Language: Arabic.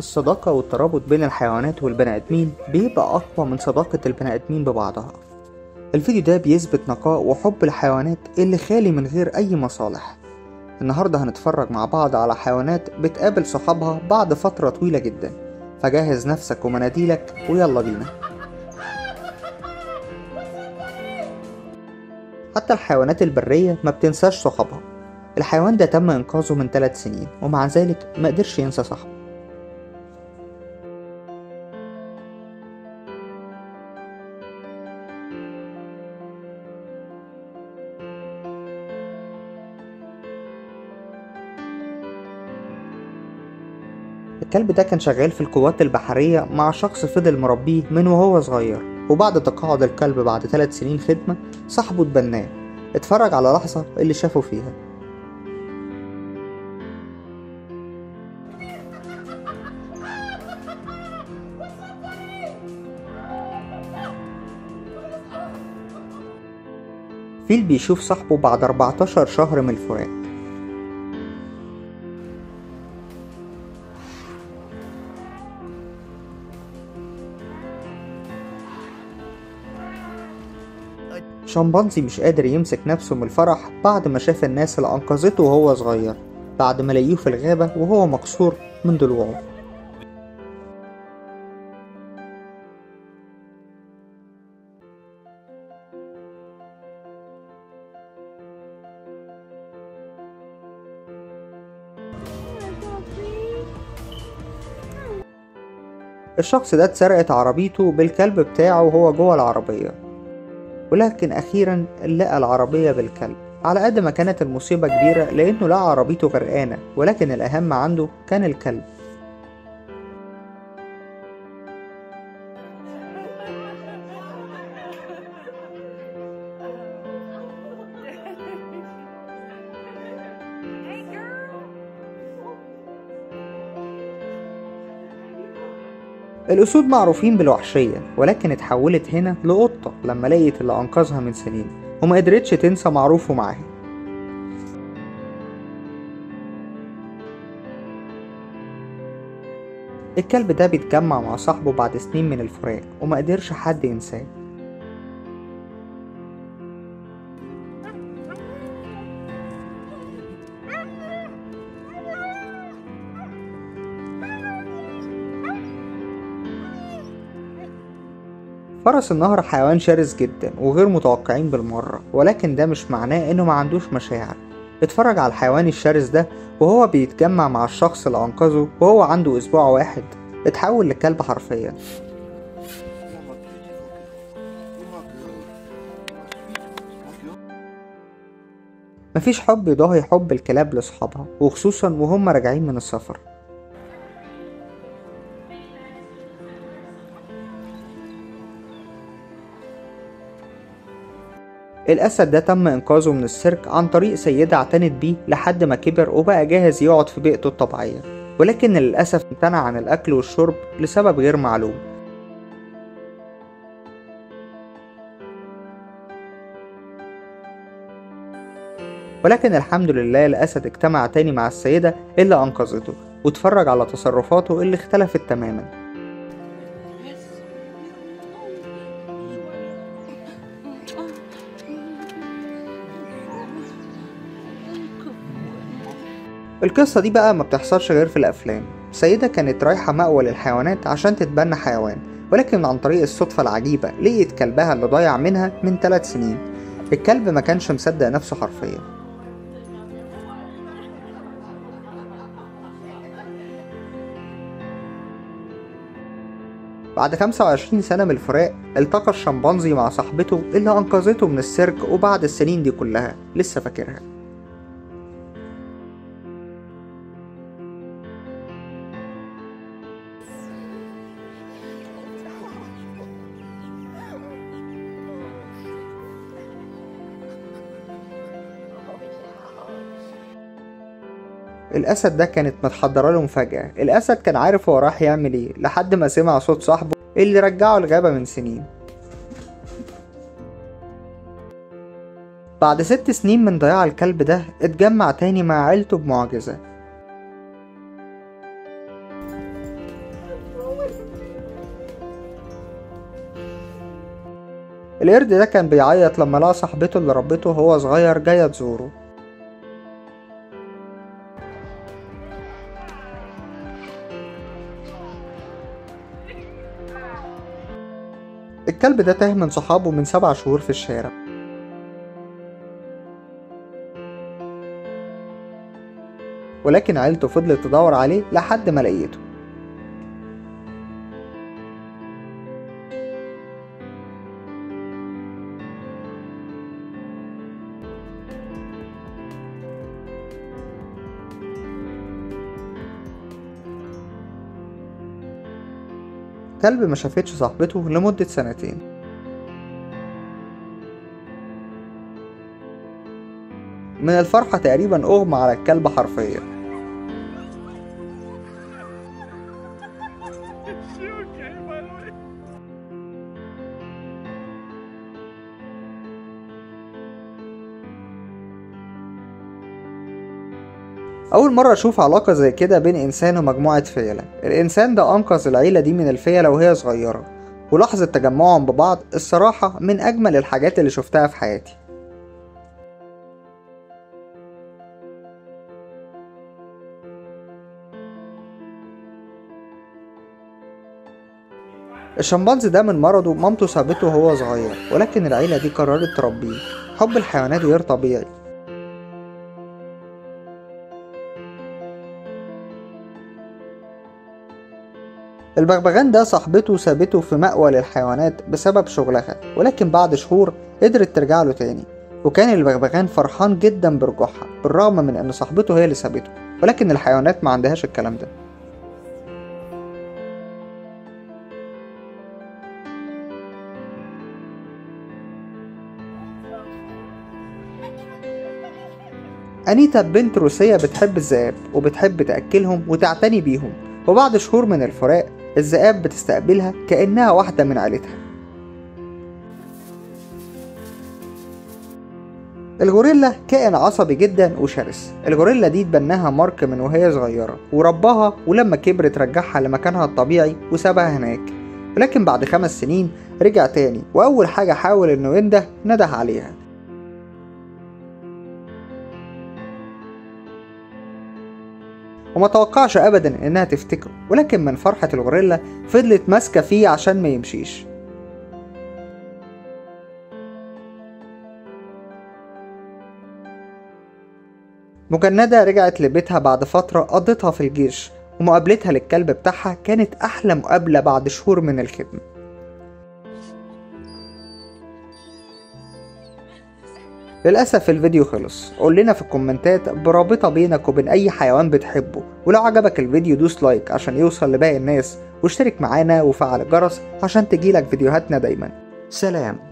الصداقة والترابط بين الحيوانات والبني آدمين بيبقى أقوى من صداقة البني آدمين ببعضها. الفيديو ده بيثبت نقاء وحب الحيوانات اللي خالي من غير أي مصالح. النهاردة هنتفرج مع بعض على حيوانات بتقابل صحابها بعد فترة طويلة جدا، فجهز نفسك ومناديلك ويلا بينا. حتى الحيوانات البرية ما بتنساش صحابها. الحيوان ده تم إنقاذه من 3 سنين ومع ذلك ما قدرش ينسى صاحبه. الكلب ده كان شغال في القوات البحرية مع شخص فضل مربيه من وهو صغير، وبعد تقاعد الكلب بعد 3 سنين خدمة صاحبه اتبناه. اتفرج على لحظة اللي شافه فيها. فيل بيشوف صاحبه بعد 14 شهر من الفراق. شمبانزي مش قادر يمسك نفسه من الفرح بعد ما شاف الناس اللي أنقذته وهو صغير، بعد ما لقيه في الغابة وهو مكسور من ضلوعه. الشخص ده اتسرقت عربيته بالكلب بتاعه وهو جوه العربية، ولكن أخيرا لقى العربية بالكلب. على قد ما كانت المصيبة كبيرة لأنه لقى عربيته غرقانة، ولكن الأهم عنده كان الكلب. الأسود معروفين بالوحشية، ولكن اتحولت هنا لقطة لما لقيت اللي أنقذها من سنين وما قدرتش تنسى معروفه معاها. الكلب ده بيتجمع مع صاحبه بعد سنين من الفراق وما قدرش حد ينساه. فرس النهر حيوان شرس جدا وغير متوقعين بالمرة، ولكن ده مش معناه انه ما عندوش مشاعر. اتفرج على الحيوان الشرس ده وهو بيتجمع مع الشخص اللي انقذه وهو عنده اسبوع واحد، اتحول لكلب حرفيا. مفيش حب يضاهي حب الكلاب لصحابها، وخصوصا وهم راجعين من السفر. الأسد ده تم إنقاذه من السيرك عن طريق سيدة اعتنت بيه لحد ما كبر وبقى جاهز يقعد في بيئته الطبيعية، ولكن للأسف امتنع عن الأكل والشرب لسبب غير معلوم. ولكن الحمد لله الأسد اجتمع تاني مع السيدة اللي أنقذته، واتفرج على تصرفاته اللي اختلفت تماما. القصة دي بقى ما بتحصلش غير في الأفلام. سيدة كانت رايحة مأوى للحيوانات عشان تتبنى حيوان، ولكن عن طريق الصدفة العجيبة لقيت كلبها اللي ضايع منها من 3 سنين. الكلب ما كانش مصدق نفسه حرفيا. بعد 25 سنة من الفراق التقى الشمبانزي مع صاحبته اللي أنقذته من السيرك، وبعد السنين دي كلها لسه فاكرها. الأسد ده كانت متحضرة له مفاجأة. الأسد كان عارف هو راح يعمل ايه لحد ما سمع صوت صاحبه اللي رجعه الغابة من سنين. بعد 6 سنين من ضياع الكلب ده اتجمع تاني مع عيلته بمعجزة. القرد ده كان بيعيط لما لقى صاحبته اللي ربته وهو صغير جاية تزوره. الكلب ده تاه من صحابه من 7 شهور في الشارع، ولكن عيلته فضلت تدور عليه لحد ما لقيته. كلب ما شافتش صاحبته لمدة 2 سنين. من الفرحة تقريبا أغمى على الكلب حرفيا. أول مرة أشوف علاقة زي كده بين إنسان ومجموعة فيلة. الإنسان ده أنقذ العيلة دي من الفيلة وهي صغيرة، ولحظة تجمعهم ببعض الصراحة من أجمل الحاجات اللي شفتها في حياتي. الشمبانزي ده من مرضه مامته سابته وهو صغير، ولكن العيلة دي قررت تربيه. حب الحيوانات غير طبيعي. البغبغان ده صاحبته سابته في مأوى للحيوانات بسبب شغلها، ولكن بعد شهور قدرت ترجع له تاني. وكان البغبغان فرحان جدا برجوعها بالرغم من ان صاحبته هي اللي سابته، ولكن الحيوانات ما عندهاش الكلام ده. أنيتا بنت روسية بتحب الذئاب وبتحب تأكلهم وتعتني بيهم، وبعد شهور من الفراق الذئاب بتستقبلها كأنها واحدة من عيلتها. الغوريلا كائن عصبي جدا وشرس. الغوريلا دي اتبناها مارك من وهي صغيرة ورباها، ولما كبرت رجعها لمكانها الطبيعي وسابها هناك. ولكن بعد 5 سنين رجع تاني، وأول حاجة حاول إنه نده عليها. وما توقعش ابدا انها تفتكره، ولكن من فرحة الغوريلا فضلت ماسكة فيه عشان ما يمشيش. مجندة رجعت لبيتها بعد فترة قضتها في الجيش، ومقابلتها للكلب بتاعها كانت احلى مقابلة بعد شهور من الخدمة. للأسف الفيديو خلص. قول لنا في الكومنتات برابطة بينك وبين أي حيوان بتحبه، ولو عجبك الفيديو دوس لايك عشان يوصل لباقي الناس، واشترك معانا وفعل الجرس عشان تجيلك فيديوهاتنا دايما. سلام.